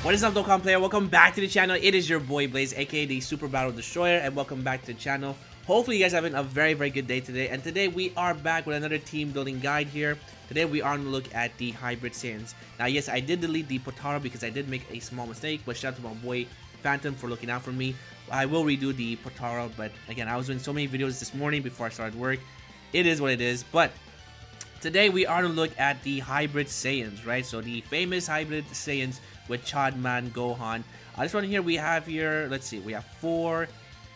What is up, Dokkan player? Welcome back to the channel. It is your boy Blaze, aka the Super Battle Destroyer, and welcome back to the channel. Hopefully you guys are having a very good day today, and today we are back with another team building guide here. Today we are on the look at the Hybrid SAIYANs. Now yes, I did delete the Potara because I did make a small mistake, but shout out to my boy Phantom for looking out for me. I will redo the Potara, but again, I was doing so many videos this morning before I started work. It is what it is, but today we are to look at the Hybrid SAIYANs, right? So the famous Hybrid SAIYANs with Chadman, Gohan. This one here we have here, let's see, we have 4,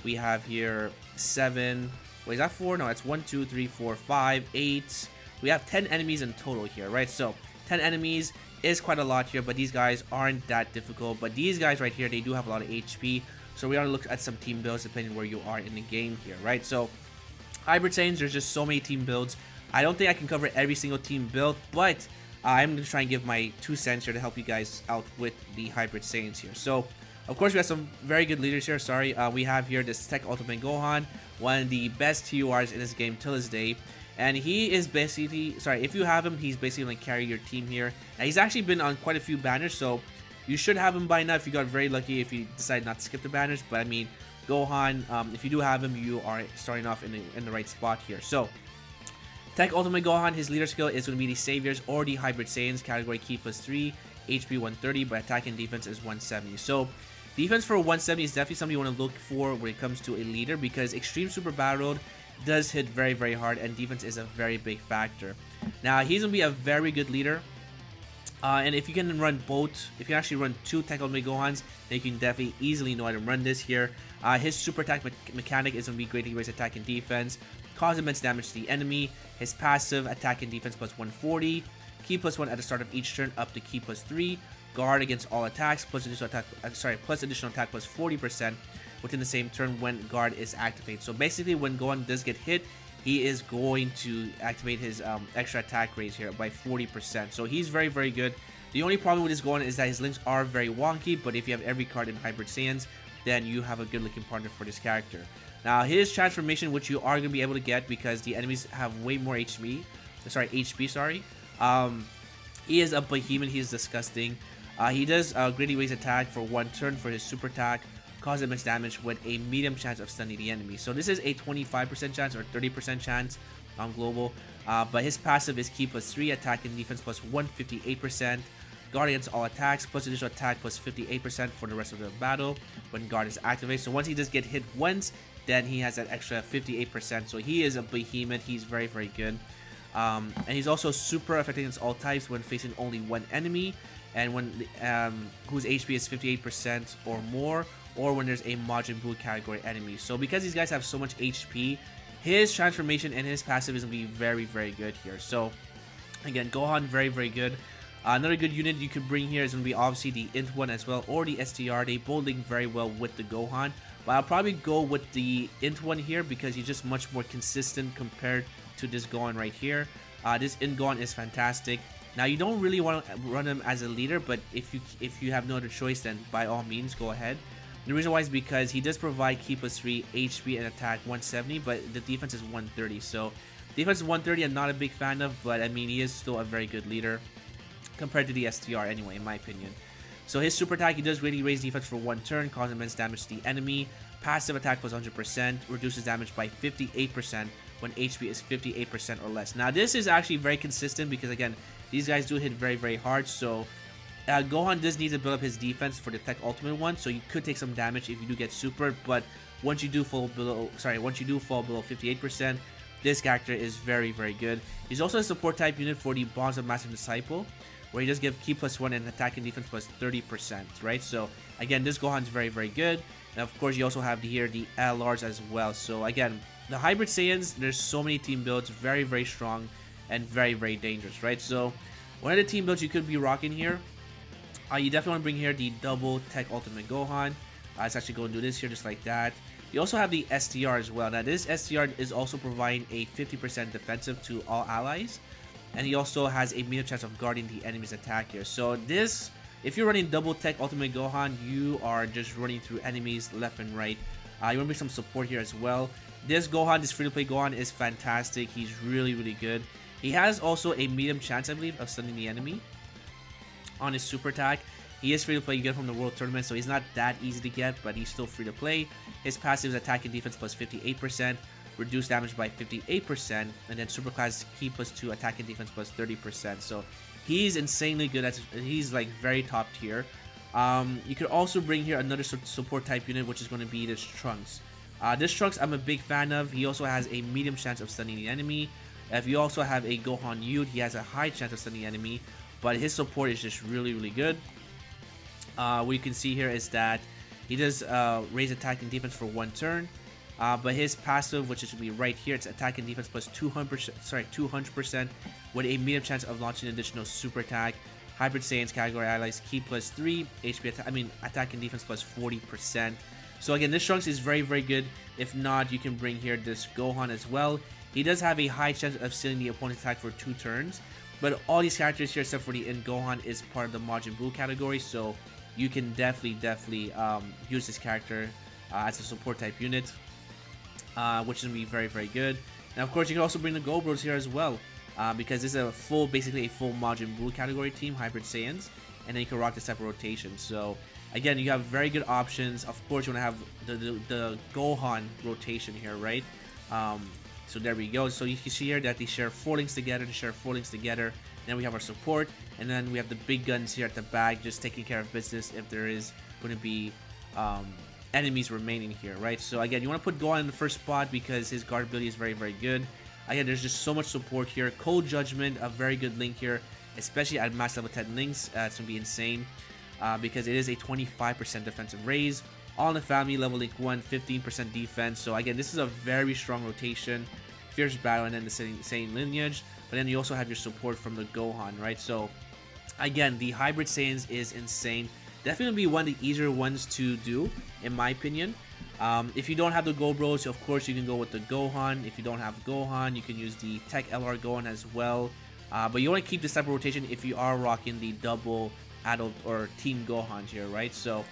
we have here 7, wait, is that 4? No, it's 1, 2, 3, 4, 5, 8. We have 10 enemies in total here, right? So 10 enemies is quite a lot here, but these guys aren't that difficult. But these guys right here, they do have a lot of HP. So we are to look at some team builds depending where you are in the game here, right? So Hybrid SAIYANs, there's just so many team builds. I don't think I can cover every single team build, but I'm going to try and give my 2 cents here to help you guys out with the Hybrid SAIYANs here. So, of course, we have some very good leaders here. We have here this Tech Ultimate Gohan, one of the best TURs in this game till this day. And he is basically, if you have him, he's basically going to carry your team here. And he's actually been on quite a few banners, so you should have him by now if you got very lucky if you decide not to skip the banners. But I mean, Gohan, if you do have him, you are starting off in the right spot here. So, Tech Ultimate Gohan, his leader skill is going to be the Saviors or the Hybrid SAIYANs. Category Ki +3, HP 130, but attack and defense is 170. So, defense for 170 is definitely something you want to look for when it comes to a leader, because Extreme Super Battle does hit very hard, and defense is a very big factor. Now, he's going to be a very good leader. And if you can run both, if you can actually run 2 Tech Ultimate Gohans, then you can definitely easily know how to run this here. His super attack mechanic is going to be great to raise attack and defense, cause immense damage to the enemy. His passive attack and defense +140, Ki +1 at the start of each turn up to Ki +3, guard against all attacks plus additional attack +40% within the same turn when guard is activated. So basically, when Gohan does get hit, he is going to activate his extra attack raise here by 40%. So he's very good. The only problem with this Gohan is that his links are very wonky, but if you have every card in Hybrid SAIYANs, then you have a good looking partner for this character. Now, his transformation, which you are going to be able to get because the enemies have way more HP. He is a behemoth. He is disgusting. He does greatly raise attack for 1 turn for his super attack, cause immense damage with a medium chance of stunning the enemy. So this is a 25% chance or 30% chance on global. But his passive is Ki +3, attack and defense +158%. Guard against all attacks plus additional attack +58% for the rest of the battle when guard is activated. So once he does get hit once, then he has that extra 58%. So he is a behemoth. He's very good. And he's also super effective against all types when facing only one enemy, and when whose HP is 58% or more, or when there's a Majin Buu category enemy. So because these guys have so much HP, his transformation and his passive is going to be very good here. So again, Gohan, very good. Another good unit you could bring here is going to be obviously the Int one as well, or the STR. They both link very well with the Gohan, but I'll probably go with the Int one here because he's just much more consistent compared to this Gohan right here. This Int Gohan is fantastic. Now, you don't really want to run him as a leader, but if you have no other choice, then by all means go ahead. The reason why is because he does provide Ki +3, HP and attack 170, but the defense is 130. So defense is 130 I'm not a big fan of, but I mean, he is still a very good leader compared to the STR anyway, in my opinion. So his super attack, he does really raise defense for 1 turn, cause immense damage to the enemy. Passive attack +100%, reduces damage by 58% when HP is 58% or less. Now this is actually very consistent because again, these guys do hit very hard. So Gohan does need to build up his defense for the Tech Ultimate one, so you could take some damage if you do get super. But once you do fall below 58%, this character is very good. He's also a support type unit for the Bonds of Master Disciple, where he does give Ki +1 and attack and defense +30%, right? So again, this Gohan is very good. And of course, you also have here the LRs as well. So again, the Hybrid SAIYANs, there's so many team builds, very strong and very dangerous, right? So one of the team builds you could be rocking here, you definitely want to bring here the double Tech Ultimate Gohan. Let's actually go and do this here just like that. You also have the STR as well. Now this STR is also providing a 50% defensive to all allies, and he also has a medium chance of guarding the enemy's attack here. So this, if you're running double Tech Ultimate Gohan, you are just running through enemies left and right. You want to bring some support here as well. This Gohan, this free-to-play Gohan is fantastic. He's really good. He has also a medium chance, I believe, of stunning the enemy on his super attack. He is free to play. You get him from the World Tournament, so he's not that easy to get, but he's still free to play. His passive is attack and defense plus 58%, reduced damage by 58%, and then Superclass Ki plus 2, attack and defense plus 30%. So he's insanely good. He's like very top tier. You could also bring here another support type unit, which is going to be this Trunks. This Trunks I'm a big fan of. He also has a medium chance of stunning the enemy. If you also have a Gohan Youth, he has a high chance of stunning the enemy, but his support is just really, really good. What you can see here is that he does raise attack and defense for 1 turn, but his passive, which should be right here, it's attack and defense plus 200% with a medium chance of launching additional super attack. Hybrid SAIYANs category allies Ki plus 3, HP attack and defense plus 40%. So again, this Trunks is very, very good. If not, you can bring here this Gohan as well. He does have a high chance of stealing the opponent's attack for 2 turns, but all these characters here, except for the Gohan, is part of the Majin Buu category, so you can definitely use this character as a support type unit, which is going to be very, very good. And of course, you can also bring the Go Bros here as well, because this is basically a full Majin Buu category team, Hybrid SAIYANs, and then you can rock this type of rotation. So again, you have very good options. Of course, you want to have the Gohan rotation here, right? So there we go. So you can see here that they share 4 links together. Then we have our support, and then we have the big guns here at the back, just taking care of business if there is going to be enemies remaining here, right? So again, you want to put Gohan in the first spot because his guard ability is very, very good. Again, there's just so much support here. Cold Judgment, a very good link here, especially at max level 10 links. It's going to be insane because it is a 25% defensive raise. All in the family, level link 1, 15% defense. So again, this is a very strong rotation. Fierce Battle, and then the same lineage. But then you also have your support from the Gohan, right? So again, the Hybrid SAIYANs is insane. Definitely be one of the easier ones to do, in my opinion. If you don't have the Go Bros, of course you can go with the Gohan. If you don't have Gohan, you can use the Tech LR Gohan as well. But you want to keep this type of rotation if you are rocking the double adult or team Gohans here, right? So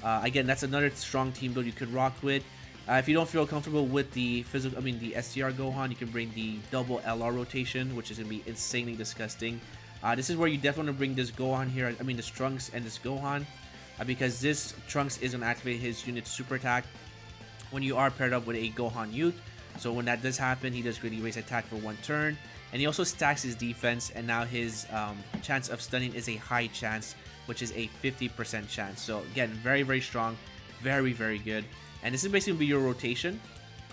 again, that's another strong team build you could rock with. If you don't feel comfortable with the the STR Gohan, you can bring the double LR rotation, which is going to be insanely disgusting. This is where you definitely want to bring this Gohan here, this Trunks and this Gohan, because this Trunks is going to activate his unit's super attack when you are paired up with a Gohan Youth. So when that does happen, he does greatly raise attack for 1 turn, and he also stacks his defense, and now his chance of stunning is a high chance, which is a 50% chance. So again, very, very strong, very, very good. And this is basically going to be your rotation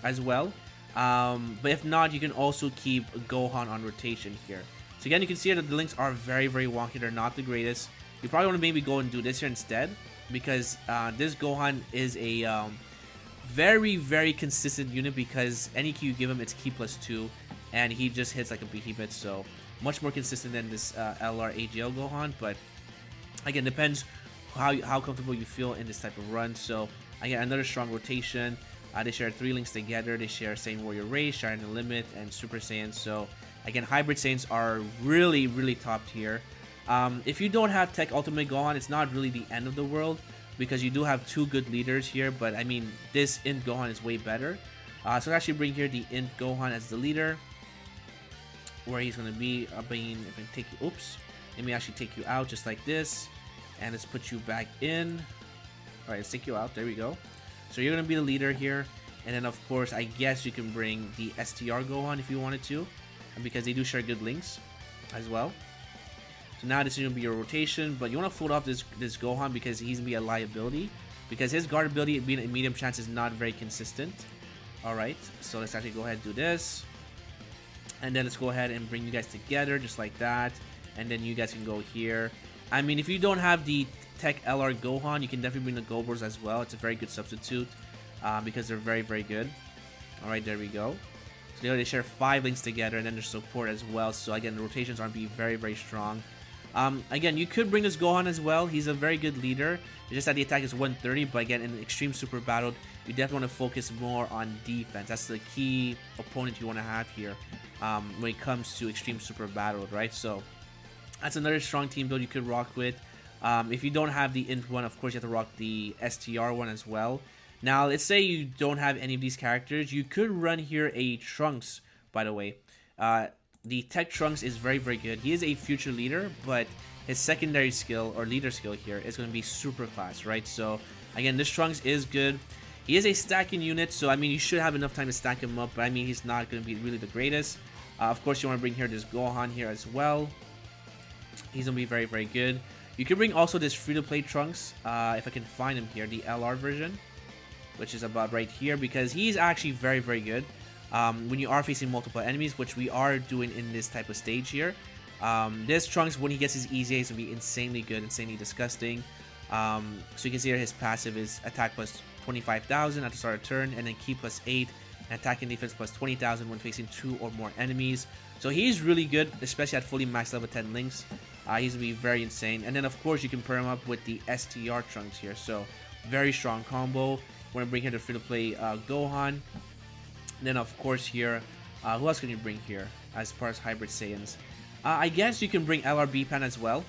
as well. But if not, you can also keep Gohan on rotation here. So again, you can see that the links are very, very wonky. They're not the greatest. You probably want to maybe go and do this here instead, because this Gohan is a very, very consistent unit, because any Ki you give him, it's Ki plus 2, and he just hits like a behemoth. So much more consistent than this LR AGL Gohan. But again, depends how comfortable you feel in this type of run. So again, another strong rotation. They share 3 links together. They share Saiyan Warrior Race, Sharing the Limit, and Super Saiyan. So again, Hybrid Saiyans are really, really top tier. If you don't have Tech Ultimate Gohan, it's not really the end of the world, because you do have 2 good leaders here. But I mean, this Int Gohan is way better. So I actually bring here the Int Gohan as the leader, where he's going to be. If I take you, oops, let me actually take you out just like this, and let's put you back in. Alright, let's take you out. There we go. So you're going to be the leader here. And then, of course, I guess you can bring the STR Gohan if you wanted to, because they do share good links as well. So now this is going to be your rotation. But you want to fold off this Gohan, because he's going to be a liability, because his guard ability being a medium chance is not very consistent. Alright, so let's actually go ahead and do this. And then let's go ahead and bring you guys together just like that. And then you guys can go here. I mean, if you don't have the Tech LR Gohan, you can definitely bring the Go Bros as well. It's a very good substitute, because they're very, very good. Alright, there we go. So they share 5 links together, and then there's support as well. So again, the rotations are be very, very strong. Again, you could bring this Gohan as well. He's a very good leader. It's just that the attack is 130, but again, in the Extreme Super Battle, you definitely want to focus more on defense. That's the key opponent you want to have here when it comes to Extreme Super Battle, right? So that's another strong team build you could rock with. If you don't have the Int one, of course you have to rock the STR one as well. Now, let's say you don't have any of these characters. You could run here a Trunks, by the way. The Tech Trunks is very, very good. He is a future leader, but his secondary skill or leader skill here is going to be super class, right? So again, this Trunks is good. He is a stacking unit, so I mean, you should have enough time to stack him up, but I mean, he's not going to be really the greatest. Of course, you want to bring here this Gohan here as well. He's going to be very, very good. You can bring also this free-to-play Trunks, if I can find him here, the LR version, which is about right here, because he's actually very, very good when you are facing multiple enemies, which we are doing in this type of stage here. This Trunks, when he gets his easy, is going to be insanely good, insanely disgusting. So you can see here his passive is attack plus 25,000 at the start of turn, and then ki plus 8, and attack and defense plus 20,000 when facing 2 or more enemies. So he's really good, especially at fully maxed level 10 links. He's going to be very insane. And then of course you can pair him up with the STR Trunks here. So very strong combo. We're going to bring here the free-to-play Gohan. And then of course here, who else can you bring here as far as Hybrid Saiyans? I guess you can bring LRB Pan as well.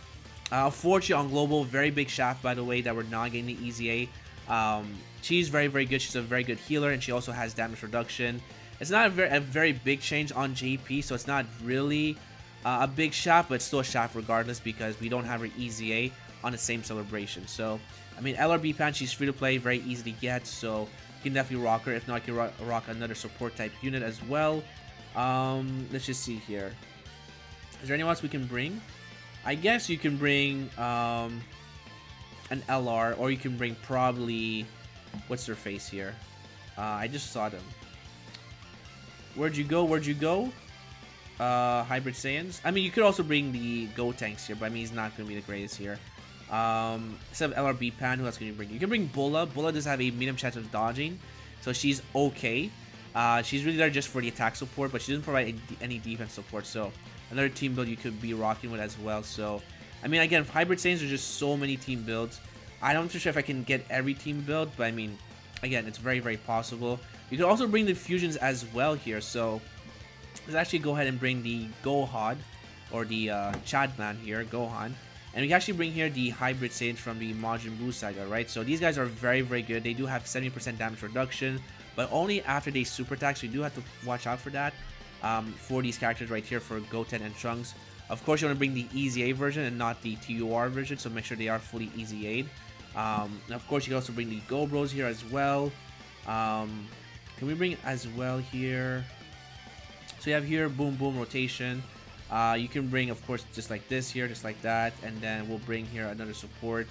Unfortunately on global, very big shaft by the way that we're not getting the easy A. She's very, very good. She's a very good healer, and she also has damage reduction. It's not a very big change on JP, so it's not really a big shaft, but it's still a shaft regardless because we don't have her easy A on the same celebration. So, I mean, LRB Pan, she's free to play, very easy to get, so you can definitely rock her. If not, you can rock another support type unit as well. Let's just see here. Is there anyone else we can bring? I guess you can bring an LR, or you can bring probably, what's their face here? I just saw them. Where'd you go? Where'd you go? Hybrid Saiyans. I mean, you could also bring the Go Tanks here, but I mean, he's not going to be the greatest here. Instead of LRB Pan, who else can you bring? You can bring Bulla. Bulla does have a medium chance of dodging, so she's okay. She's really there just for the attack support, but she doesn't provide any defense support, so another team build you could be rocking with as well. So, I mean, again, Hybrid Saiyans are just so many team builds. I'm not too sure if I can get every team build, but I mean, again, it's very, very possible. You could also bring the fusions as well here, so let's actually go ahead and bring the Gohan, or the Chadman here, Gohan. And we can actually bring here the Hybrid Saiyans from the Majin Buu saga, right? So these guys are very, very good. They do have 70% damage reduction, but only after they super attack, so you do have to watch out for that. For these characters right here, for Goten and Trunks. Of course, you want to bring the Easy A version and not the TUR version, so make sure they are fully Easy Aid. And of course, you can also bring the Go Bros here as well. Can we bring as well here? So you have here Boom Boom rotation. You can bring, of course, just like this here, just like that, and then we'll bring here another support.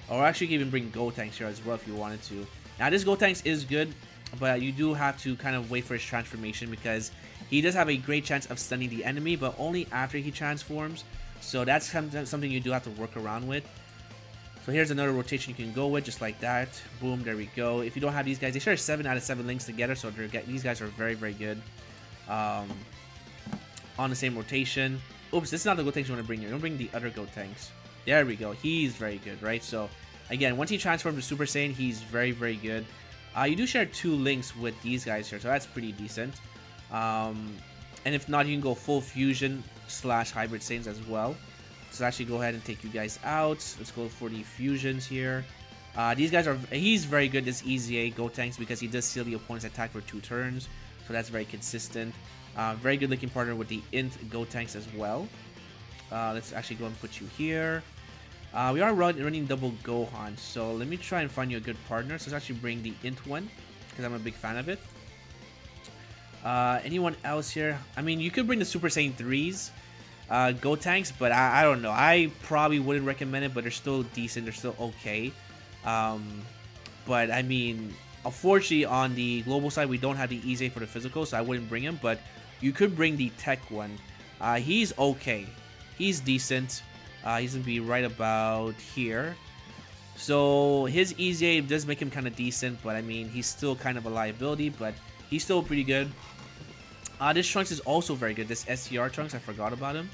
Or actually, you can even bring Go Tanks here as well if you wanted to. Now, this Go Tanks is good, but you do have to kind of wait for his transformation because he does have a great chance of stunning the enemy, but only after he transforms. So that's something you do have to work around with. So here's another rotation you can go with, just like that. Boom, there we go. If you don't have these guys, they share 7 out of 7 links together, so these guys are very, very good. On the same rotation. Oops, this is not the Go Tanks you want to bring here. You don't bring the other Go Tanks. There we go. He's very good, right? So again, once he transforms to Super Saiyan, he's very, very good. You do share 2 links with these guys here, so that's pretty decent. And if not, you can go full fusion / Hybrid Saiyans as well. So actually go ahead and take you guys out. Let's go for the fusions here. These guys are, he's very good, this Easy A Go Tanks, because he does seal the opponent's attack for 2 turns. So that's very consistent. Very good looking partner with the Int Go Tanks as well. Let's actually go and put you here. We are running double Gohan, so let me try and find you a good partner. So let's actually bring the Int one, because I'm a big fan of it. Anyone else here? I mean, you could bring the Super Saiyan 3s, Go Tanks, but I don't know. I probably wouldn't recommend it, but they're still decent. They're still okay. But I mean, unfortunately, on the global side, we don't have the Easy for the physical, so I wouldn't bring him. But you could bring the Tech one. He's okay. He's decent. He's gonna be right about here. So his Easy A does make him kind of decent, but I mean, he's still kind of a liability, but he's still pretty good. This Trunks is also very good. This STR Trunks, I forgot about him.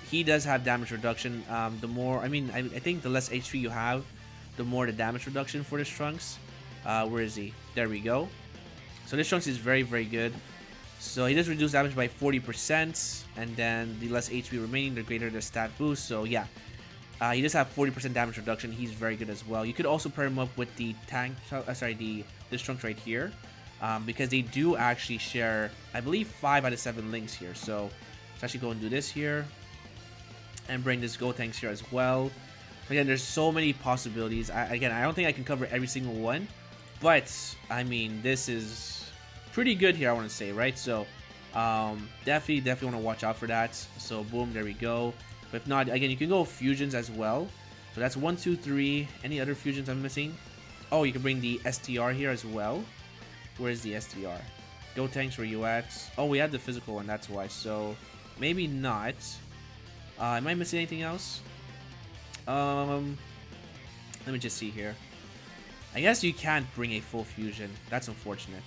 He does have damage reduction. The more, I mean, I think the less HP you have, the more the damage reduction for this Trunks. Where is he? There we go. So this Trunks is very, very good. So he does reduce damage by 40%, and then the less HP remaining, the greater the stat boost. So yeah, he does have 40% damage reduction. He's very good as well. You could also pair him up with the tank, this Trunks right here. Because they do actually share, I believe, 5 out of 7 links here. So let's actually go and do this here. and bring this Gotenks here as well. Again, there's so many possibilities. I don't think I can cover every single one, but I mean, this is pretty good here, I want to say, right? So definitely want to watch out for that. So boom, there we go. But if not, again, you can go fusions as well. So that's 1, 2, 3. Any other fusions I'm missing? Oh, you can bring the STR here as well. Where's the STR? Gotenks, where you at? Oh, we had the physical one, that's why. So maybe not. Am I missing anything else? Let me just see here. I guess you can't bring a full fusion. That's unfortunate.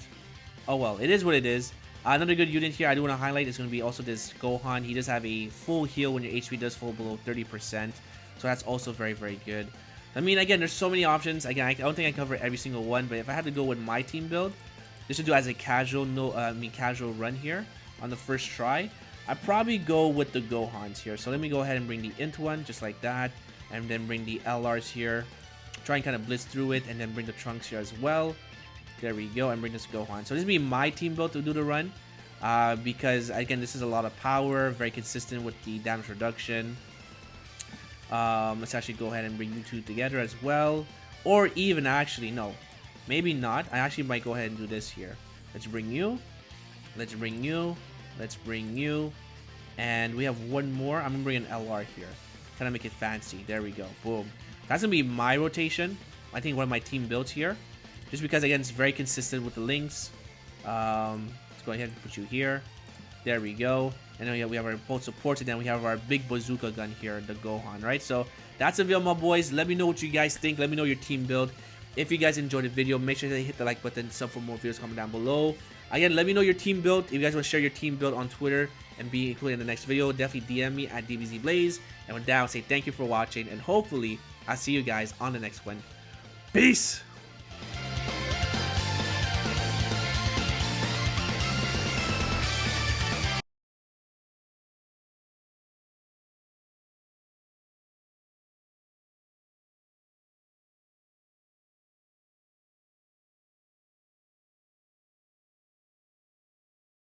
Oh well, it is what it is. Another good unit here I do want to highlight is going to be also this Gohan. He does have a full heal when your HP does fall below 30%. So that's also very, very good. I mean, again, there's so many options. Again, I don't think I cover every single one, but if I had to go with my team build, just to do as a casual, casual run here on the first try, I'd probably go with the Gohans here. So let me go ahead and bring the Int one, just like that, and then bring the LRs here. Try and kind of blitz through it, and then bring the Trunks here as well. There we go, and bring this Gohan. So this will be my team build to do the run, because again, this is a lot of power, very consistent with the damage reduction. Let's actually go ahead and bring you two together as well, or even actually no, maybe not. I actually might go ahead and do this here. Let's bring you, let's bring you, let's bring you, and we have one more. I'm gonna bring an LR here, kind of make it fancy. There we go, boom. That's gonna be my rotation. I think one of my team builds here, just because again it's very consistent with the links. Let's go ahead and put you here. There we go. And then we have our both supports, and then we have our big bazooka gun here, the Gohan, right? So that's the video, my boys. Let me know what you guys think. Let me know your team build. If you guys enjoyed the video, make sure to hit the like button, sub for more videos, comment down below. Again, let me know your team build. If you guys want to share your team build on Twitter and be included in the next video, definitely DM me at DBZBlaze. And with that, I'll say thank you for watching, and hopefully I'll see you guys on the next one. Peace!